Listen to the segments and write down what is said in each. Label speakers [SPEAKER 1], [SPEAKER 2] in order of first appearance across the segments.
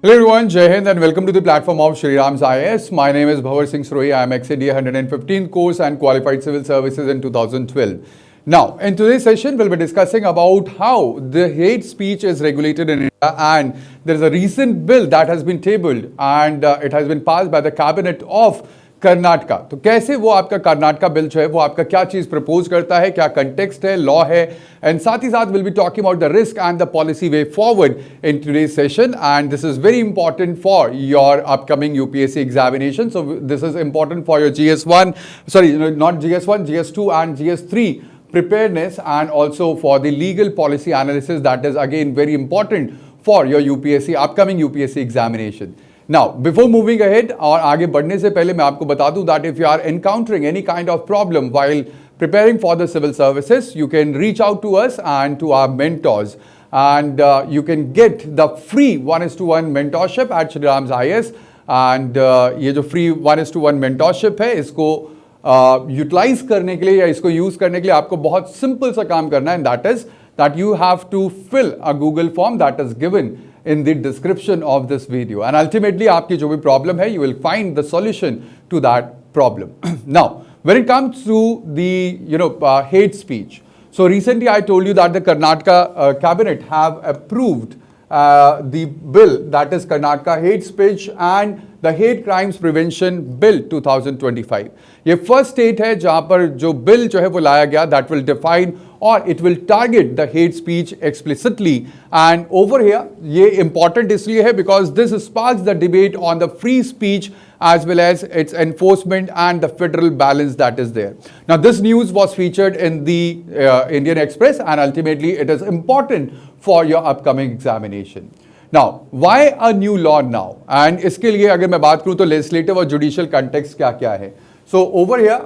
[SPEAKER 1] Hello everyone, Jai Hind and welcome to the platform of Shri Ram's IAS. My name is Bhavar Singh Sroi. I am ex-ADA 115 course and qualified civil services in 2012. Now, in today's session, we'll be discussing about how the hate speech is regulated in India, and there is a recent bill that has been tabled and it has been passed by the cabinet of Karnataka. तो कैसे वो आपका Karnataka bill जो है वो आपका क्या चीज प्रपोज करता है, क्या कंटेक्स्ट है, लॉ है, एंड साथ ही साथ will be talking about the risk and the policy way forward in today's session, and this is very important for your upcoming UPSC examination. So this is important for your GS1, sorry, not GS1, GS2 and GS3 preparedness, and also for the legal policy analysis that is again very important for your UPSC upcoming UPSC examination. Now, before moving ahead और आगे बढ़ने से पहले मैं आपको बता दूं that if you are encountering any kind of problem while preparing for the civil services, you can reach out to us and to our mentors, and you can get the free 1:1 mentorship at Shri Ram's IAS. And ये जो free 1:1 mentorship है, इसको utilise करने के लिए या इसको use करने के लिए आपको बहुत सिंपल सा काम करना है, and that is that you have to fill a Google form that is given in the description of this video, and ultimately आपकी जो भी problem है, you will find the solution to that problem. Now, when it comes to the hate speech, so recently I told you that the Karnataka cabinet have approved the bill, that is Karnataka Hate Speech and the Hate Crimes Prevention Bill 2025. ये first state है जहां पर जो bill जो है वो लाया गया, दैट विल डिफाइन और it will target the hate speech explicitly. And over here ये इंपॉर्टेंट इसलिए है because this sparks the debate on the free speech as well as its enforcement and the federal balance that is there. Now, this news was featured in the Indian Express, and ultimately it is important for your upcoming examination. Now, why a new law now? And इसके लिए अगर मैं बात करूं तो legislative और judicial context क्या क्या है. So over here,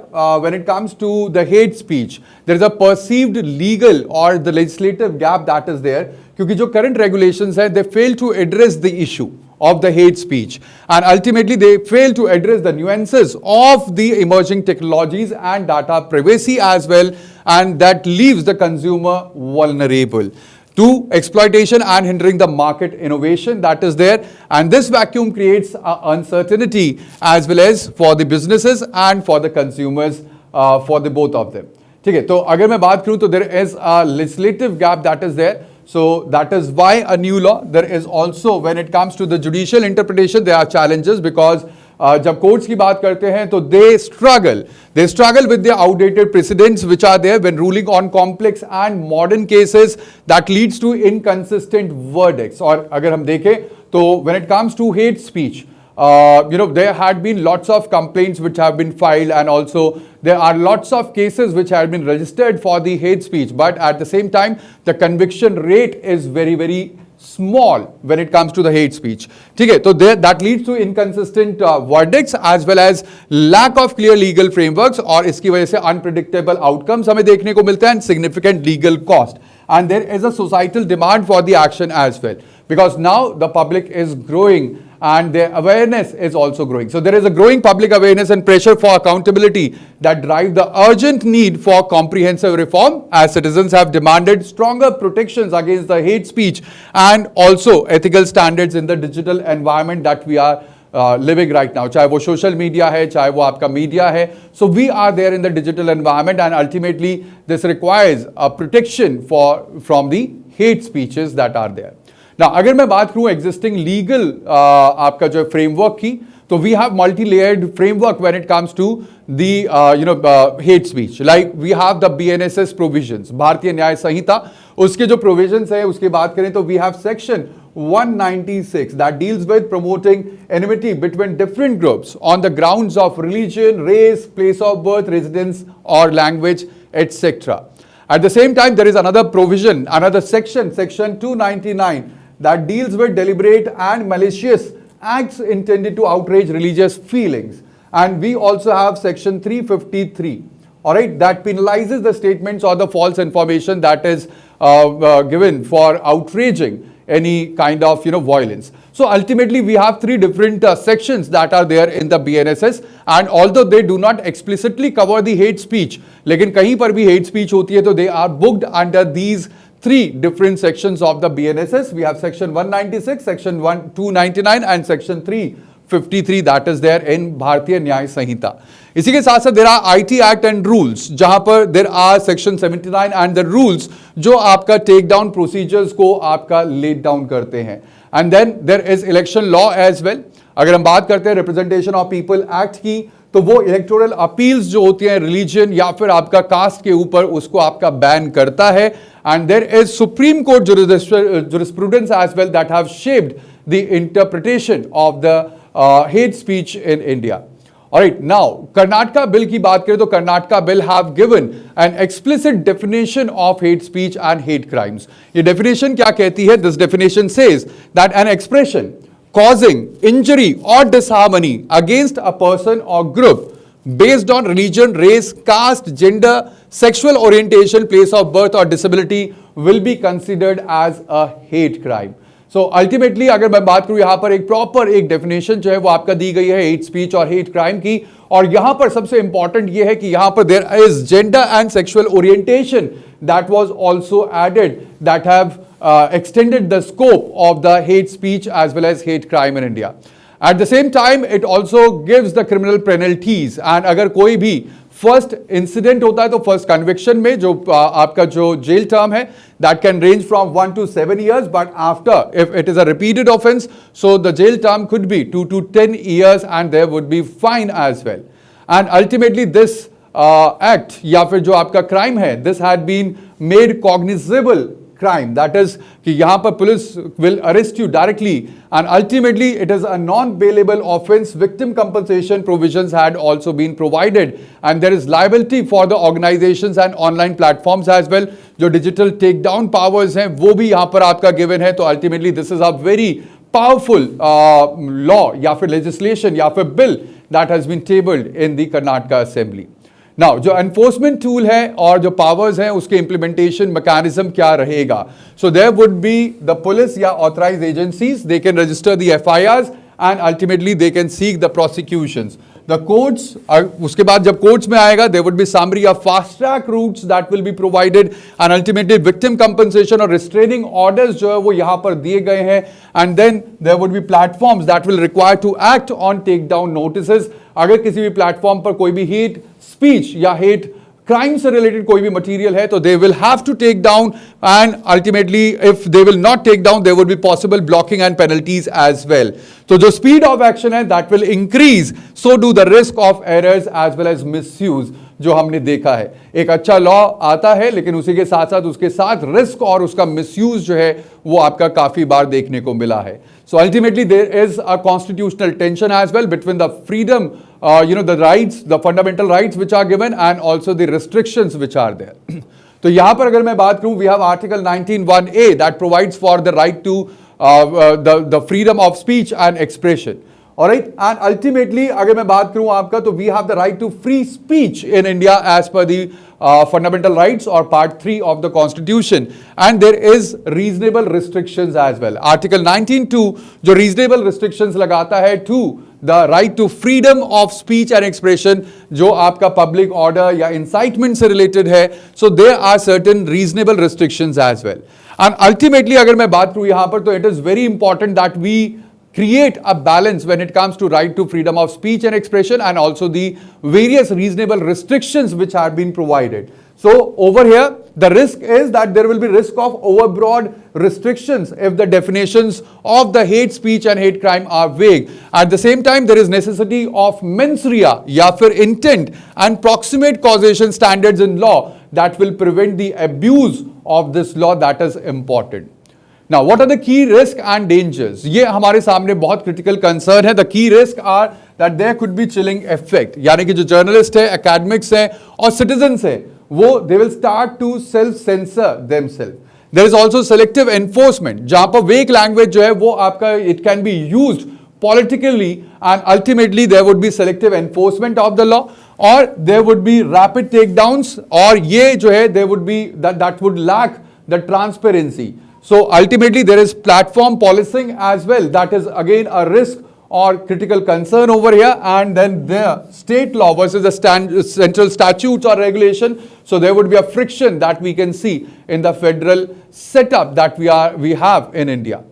[SPEAKER 1] when it comes to the hate speech, there is a perceived legal or the legislative gap that is there, क्योंकि जो current regulations है, they fail to address the issue of the hate speech, and ultimately they fail to address the nuances of the emerging technologies and data privacy as well, and that leaves the consumer vulnerable to exploitation and hindering the market innovation that is there, and this vacuum creates uncertainty as well as for the businesses and for the consumers, for the both of them. ठीक है, तो अगर मैं बात करूं तो there is a legislative gap that is there. So that is why a new law. There is also, when it comes to the judicial interpretation, there are challenges because जब courts की बात करते हैं तो they struggle with the outdated precedents which are there when ruling on complex and modern cases that leads to inconsistent verdicts. और अगर हम देखें तो when it comes to hate speech, there had been lots of complaints which have been filed, and also there are lots of cases which have been registered for the hate speech, but at the same time the conviction rate is very very small when it comes to the hate speech. ठीक है, तो that leads to inconsistent verdicts as well as lack of clear legal frameworks, और इसकी वजह से unpredictable outcomes हमें देखने को मिलते हैं and significant legal cost. And there is a societal demand for the action as well, because now the public is growing and their awareness is also growing. So there is a growing public awareness and pressure for accountability that drive the urgent need for comprehensive reform, as citizens have demanded stronger protections against the hate speech and also ethical standards in the digital environment that we are living right now. चाहे वो social media है, चाहे वो आपका media है. So we are there in the digital environment, and ultimately this requires a protection from the hate speeches that are there. Now, अगर मैं बात करूं existing legal आपका जो framework की, तो we have multi-layered framework when it comes to the hate speech. Like we have the BNSS provisions, भारतीय न्याय संहिता, उसके जो provisions है उसकी बात करें तो we have section 196 that deals with promoting enmity between different groups on the grounds of religion, race, place of birth, residence or language, etc. At the same time, there is another provision, another section 299, that deals with deliberate and malicious acts intended to outrage religious feelings. And we also have section 353, all right, that penalizes the statements or the false information that is given for outraging any kind of violence. So ultimately we have three different sections that are there in the BNSS, and although they do not explicitly cover the hate speech, लेकिन कहीं पर भी hate speech होती है तो they are booked under these three different sections of the BNSS. We have section 196, section 299 and section 353 that is there in भारतीय न्याय संहिता. इसी के साथ साथ there are IT Act and rules जहां पर there are section 79 and the rules जो आपका टेक डाउन प्रोसीजर्स को आपका लेट डाउन करते हैं. And then there is election law as well. अगर हम बात करते हैं रिप्रेजेंटेशन ऑफ पीपल एक्ट की, तो वो इलेक्टोरल अपील्स जो होती हैं रिलीजन या फिर आपका कास्ट के ऊपर, उसको आपका बैन करता है. And there is Supreme Court jurisprudence as well that have shaped the interpretation of the hate speech in India. Alright, now Karnataka bill की बात करें तो Karnataka bill have given an explicit definition of hate speech and hate crimes. ये definition क्या कहती है? This definition says that an expression causing injury or disharmony against a person or group based on religion, race, caste, gender, sexual orientation, place of birth or disability will be considered as a hate crime. So ultimately अगर मैं बात करूं यहाँ पर एक proper एक definition जो है वो आपका दी गई है हेट स्पीच और हेट क्राइम की. और यहाँ पर सबसे इंपॉर्टेंट ये है कि यहाँ पर there is gender and sexual orientation that was also added that have extended the scope of the hate speech as well as hate crime in India. At the same time, it also gives the criminal penalties. And अगर कोई भी first incident होता है तो first conviction में जो आपका जो जेल टर्म है that can range from 1 to 7 years, but after if it is a repeated offense, so the jail term could be 2 to 10 years and there would be fine as well. And ultimately this act या फिर जो आपका crime है, this had been made cognizable crime, that is कि यहाँ पर police will arrest you directly and ultimately it is a non-bailable offense. Victim compensation provisions had also been provided and there is liability for the organizations and online platforms as well. जो digital takedown powers हैं वो भी यहाँ पर आपका given है. तो ultimately this is a very powerful law या फिर legislation या फिर bill that has been tabled in the Karnataka Assembly. Now जो एनफोर्समेंट टूल है और जो पावर्स हैं उसके इंप्लीमेंटेशन मैकेनिज्म क्या रहेगा? So there would be the police या authorised agencies, they can register the FIRs and ultimately they can seek the prosecutions. The courts, उसके बाद जब कोर्ट्स में आएगा there would be summary of fast track routes that will be provided and ultimately victim compensation और restraining orders जो है वो यहां पर दिए गए हैं. And then there would be platforms that will require to act on take down notices. अगर किसी भी प्लेटफॉर्म पर कोई भी हेट स्पीच या हेट क्राइम से रिलेटेड कोई भी मटेरियल है तो they will have to take down and ultimately if they will not take down there would be possible blocking and penalties as well. तो जो स्पीड ऑफ एक्शन है that will increase, so do the risk of errors as well as misuse जो हमने देखा है. एक अच्छा law आता है लेकिन उसी के साथ साथ उसके साथ रिस्क और उसका मिसयूज जो है वो आपका काफी बार देखने को मिला है. So ultimately there is a constitutional tension as well between the freedom, the rights, the fundamental rights which are given and also the restrictions which are there. तो यहाँ पर अगर मैं बात करूँ, we have Article 19(1)(a) that provides for the right to the freedom of speech and expression. Alright, and ultimately अगर मैं बात करूँ आपका तो we have the right to free speech in India as per the fundamental rights or part 3 of the constitution, and there is reasonable restrictions as well. Article 19(2) जो reasonable restrictions लगाता है to the right to freedom of speech and expression जो आपका public order या incitement से related है, so there are certain reasonable restrictions as well. And ultimately अगर मैं बात करूँ यहाँ पर तो it is very important that we create a balance when it comes to right to freedom of speech and expression and also the various reasonable restrictions which have been provided. So over here the risk is that there will be risk of overbroad restrictions if the definitions of the hate speech and hate crime are vague. At the same time there is necessity of mens rea या फिर intent and proximate causation standards in law that will prevent the abuse of this law. That is important. Now, what are the key risks and dangers? ये हमारे सामने बहुत critical concern है. The key risks are that there could be chilling effect. यानी कि जो journalists हैं, academics हैं और citizens हैं, वो they will start to self-censor themselves. There is also selective enforcement. जहाँ पर vague language जो है वो आपका it can be used politically and ultimately there would be selective enforcement of the law or there would be rapid takedowns और ये जो है there would be that would lack the transparency. So ultimately there is platform policing as well. That is again a risk or critical concern over here, and then the state law versus the central statutes or regulation. So there would be a friction that we can see in the federal setup that we have in India.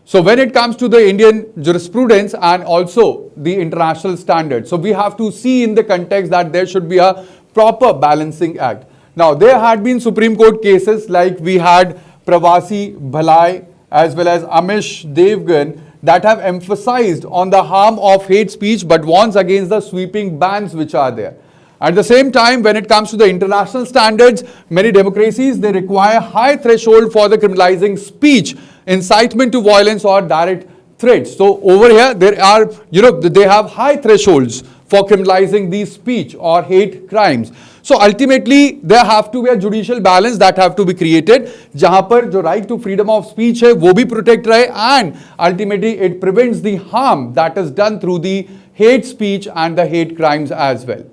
[SPEAKER 1] So when it comes to the Indian jurisprudence and also the international standards, so we have to see in the context that there should be a proper balancing act. Now, there had been Supreme Court cases like we had Pravasi Bhalai as well as Amish Devgan that have emphasized on the harm of hate speech but warns against the sweeping bans which are there. At the same time, when it comes to the international standards, many democracies, they require high threshold for the criminalizing speech, incitement to violence or direct threats. So over here, there are, they have high thresholds for criminalizing these speech or hate crimes. So ultimately, there have to be a judicial balance that have to be created, जहाँ पर जो right to freedom of speech है, वो भी protect रहे, and ultimately it prevents the harm that is done through the hate speech and the hate crimes as well.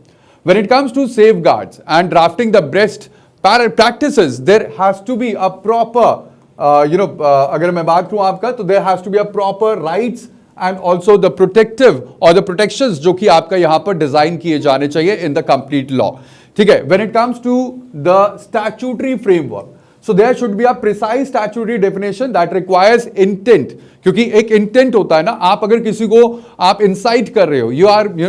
[SPEAKER 1] When it comes to safeguards and drafting the best practices, there has to be a proper, अगर मैं बात करूँ आपका, तो there has to be a proper rights and also the protective or the protections जो कि आपका यहाँ पर डिजाइन किए जाने चाहिए in the complete law. ठीक है, when it comes to the statutory framework, so there should be a precise statutory definition that requires intent. क्योंकि एक इंटेंट होता है ना, आप अगर किसी को आप इंसाइट कर रहे हो,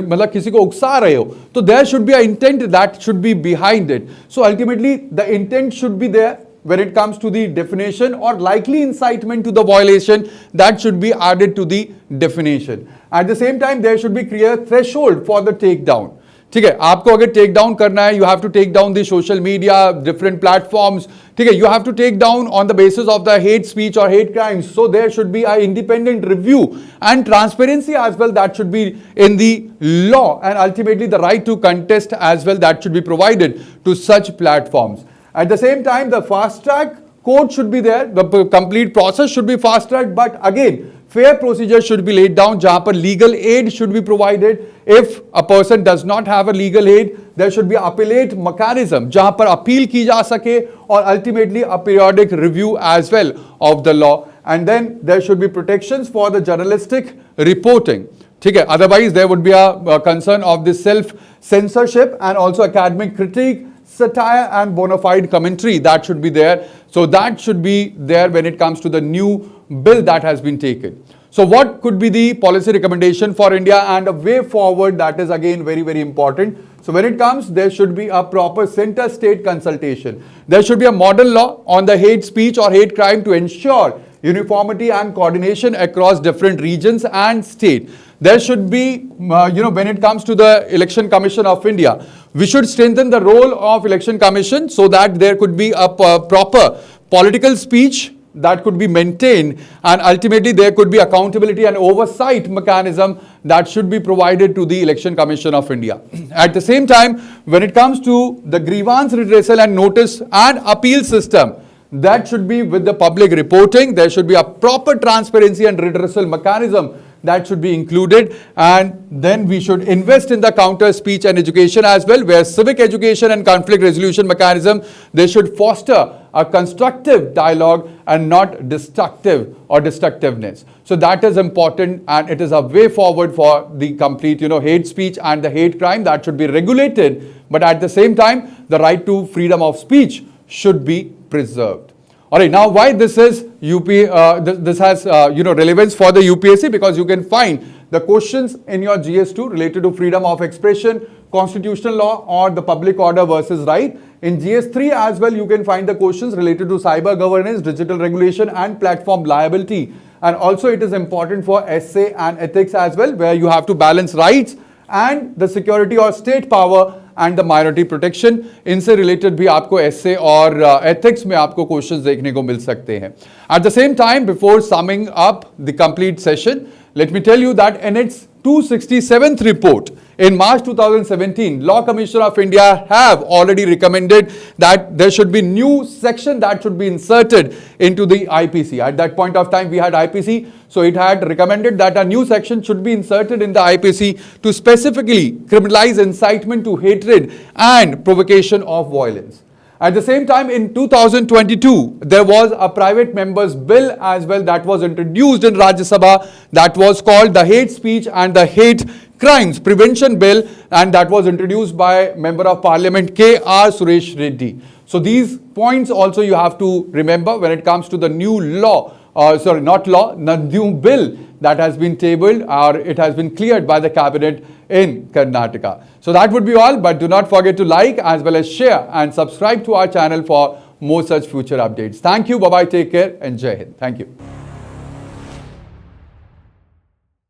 [SPEAKER 1] मतलब किसी को उकसा रहे हो, तो there should be a intent that should be behind it. So ultimately the intent should be there when it comes to the definition or likely incitement to the violation, that should be added to the definition. At the same time, there should be clear threshold for the takedown. ठीक है, आपको अगर take down करना है, you have to take down the social media, different platforms. ठीक है, you have to take down on the basis of the hate speech or hate crimes. So there should be an independent review and transparency as well that should be in the law, and ultimately the right to contest as well that should be provided to such platforms. At the same time, the fast track court should be there. The complete process should be fast tracked, but again, fair procedure should be laid down जहाँ पर legal aid should be provided. If a person does not have a legal aid, there should be appellate mechanism जहाँ पर appeal की जा सके, और ultimately a periodic review as well of the law. And then there should be protections for the journalistic reporting. ठीक है, otherwise there would be a concern of the self-censorship and also academic critique, satire and bona fide commentary that should be there. So that should be there when it comes to the new bill that has been taken. So what could be the policy recommendation for India and a way forward, that is again very, very important. So when it comes, there should be a proper center state consultation. There should be a model law on the hate speech or hate crime to ensure uniformity and coordination across different regions and state. There should be, when it comes to the Election Commission of India, we should strengthen the role of Election Commission so that there could be a proper political speech that could be maintained, and ultimately there could be accountability and oversight mechanism that should be provided to the Election Commission of India. At the same time, when it comes to the grievance redressal and notice and appeal system, that should be with the public reporting. There should be a proper transparency and redressal mechanism that should be included, and then we should invest in the counter speech and education as well, where civic education and conflict resolution mechanism, they should foster a constructive dialogue and not destructive or destructiveness. So that is important, and it is a way forward for the complete hate speech and the hate crime that should be regulated, but at the same time the right to freedom of speech should be preserved. All right, now why this is this has relevance for the UPSC, because you can find the questions in your GS2 related to freedom of expression, constitutional law, or the public order versus right. In GS3 as well, you can find the questions related to cyber governance, digital regulation, and platform liability. And also it is important for essay and ethics as well, where you have to balance rights and the security or state power and the minority protection. इनसे related भी आपको essay और ethics में आपको questions देखने को मिल सकते हैं. At the same time, before summing up the complete session, let me tell you that in its 267th report in March 2017, Law Commission of India have already recommended that there should be new section that should be inserted into the IPC. At that point of time, we had IPC, so it had recommended that a new section should be inserted in the IPC to specifically criminalize incitement to hatred and provocation of violence. At the same time, in 2022, there was a private members bill as well that was introduced in Rajya Sabha that was called the Hate Speech and the Hate Crimes Prevention Bill, and that was introduced by Member of Parliament K.R. Suresh Reddy. So these points also you have to remember when it comes to the new law, the new bill that has been tabled or it has been cleared by the cabinet in Karnataka. So that would be all, but do not forget to like as well as share and subscribe to our channel for more such future updates. Thank you, bye-bye, take care and Jai Hind. Thank you.